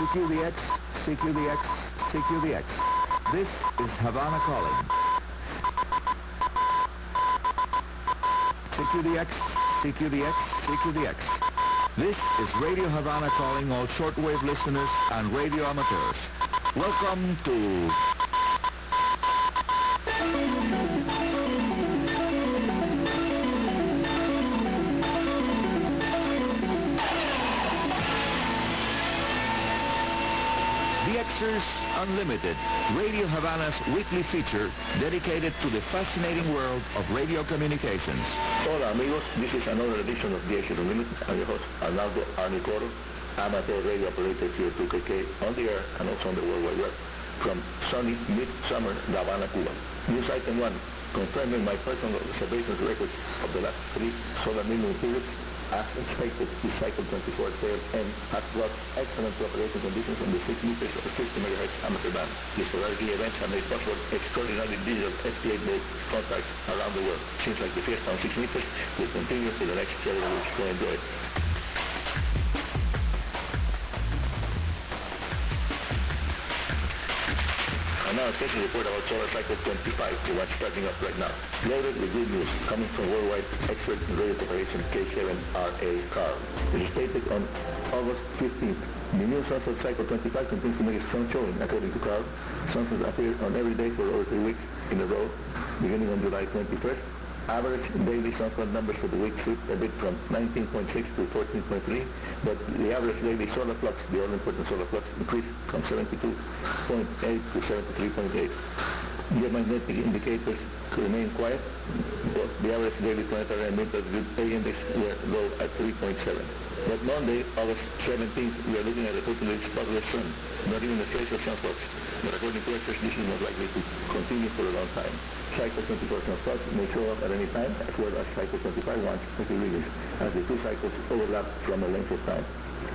CQDX, CQDX, CQDX. This is Havana calling. CQDX, CQDX, CQDX. This is Radio Havana calling all shortwave listeners and radio amateurs. Welcome to... DXers Unlimited, Radio Havana's weekly feature dedicated to the fascinating world of radio communications. Hola amigos, this is another edition of DXers Unlimited. I'm your host, Arnaldo Arnicoro, amateur radio operator here at 2KK on the air and also on the World Wide Web from sunny midsummer Havana, Cuba. News item 1, confirming my personal observations records of the last 3 solar minimum periods. As expected, the cycle 24 tail end has brought excellent operating conditions on the 6 meters or 60 megahertz amateur band. The solarity events have made possible extraordinary digital FT8-based contacts around the world. Seems like the fiesta on 6 meters will continue for the next several weeks. So enjoy it. And now a special report about solar cycle 25, the one starting up right now. Loaded with good news coming from worldwide expert in radio operation K7RA Carl. It is stated on August 15th. The new sunset cycle 25 continues to make a strong showing, according to Carl. Sunsets appear on every day for over 3 weeks in a row, beginning on July 21st. Average daily sunspot numbers for the week slipped a bit from 19.6 to 14.3, but the average daily solar flux, the all-important solar flux, increased from 72.8 to 73.8. Geomagnetic indicators remain quiet, but the average daily planetary and mid-altitude A index were low at 3.7. But Monday, August 17th, we are looking at a totally spotless sun, not even a trace of sunspots. But according to experts, this is not likely to continue for a long time. Cycle 24 sunspots may show up at any time, as well as Cycle 25 ones if it releases, as the two cycles overlap from a length of time.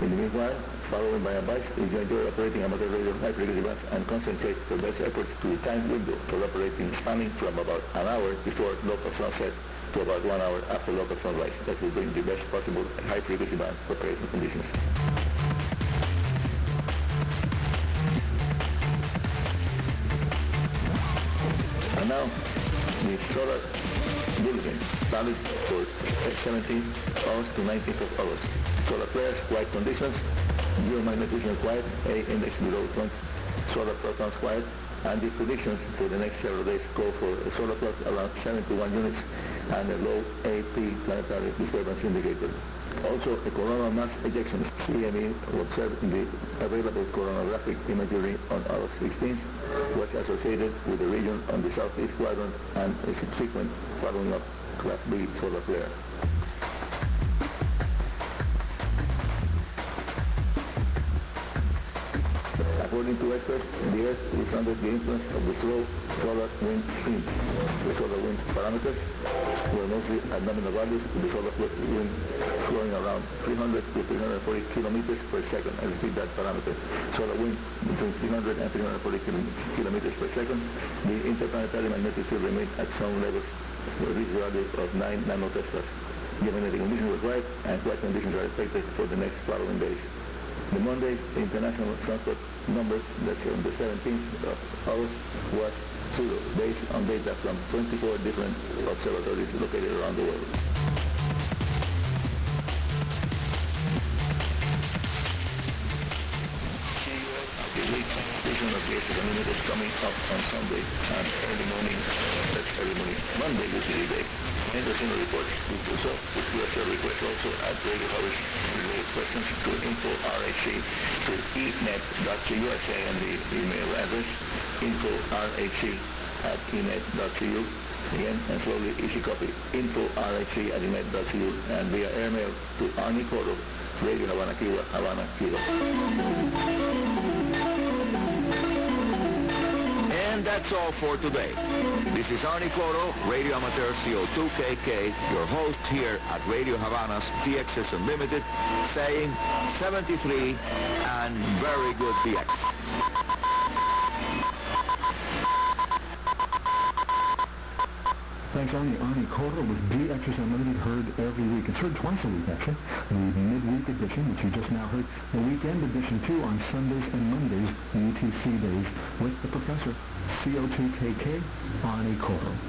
In the meanwhile, following my advice, if you enjoy operating amateur radio high-frequency bands and concentrate your best efforts to the time window for operating spanning from about an hour before local sunset to about 1 hour after local sunrise, that will bring the best possible high-frequency band operating conditions. And now, the solar bulletin, valid for 17th August to 19th of August. Solar flares, quiet conditions, geomagnetism quiet, A index below 20, solar protons quiet, and the predictions for the next several days call for a solar flux around 71 units and a low AP planetary disturbance indicator. Also, a coronal mass ejection, CME, observed in the available coronographic imagery on August 16th, was associated with the region on the southeast quadrant and a subsequent following up Class B solar flare. According to experts, the Earth is under the influence of the slow solar wind stream. The solar wind parameters were mostly at nominal values, with the solar wind flowing around 300 to 340 kilometers per second. I repeat that parameter. Solar wind between 300 and 340 kilometers per second. The interplanetary magnetic field remained at some levels with reached values of 9 nanoteslas. Geomagnetic conditions were right, and quiet conditions are expected for the next following days. The Monday international sunspot numbers, that's on the 17th of August, was 0, based on data from 24 different observatories located around the world. The week edition of DXers Unlimited is coming up on Sunday and early morning, that's early morning, Monday, usually day. Entertainment reports. So, if you have your request also at Radio Havana, related questions to info.rhc to enet.cu, and the email address info.rhc@enet.cu. Again, and slowly, easy copy, info.rhc@enet.cu, and via airmail to Arnie Coro, Radio Havana Cuba, Havana, Cuba. And that's all for today. This is Arnie Coro, Radio Amateur CO2KK, your host here at Radio Havana's DXers Unlimited, saying 73 and very good DX. Thanks, Arnie. Arnie Coro with DXers Unlimited, heard every week. It's heard twice a week, actually. The midweek edition, which you just now heard, the week Weekend edition too on Sundays and Mondays, UTC days, with the professor, CO2KK, Ani Coro.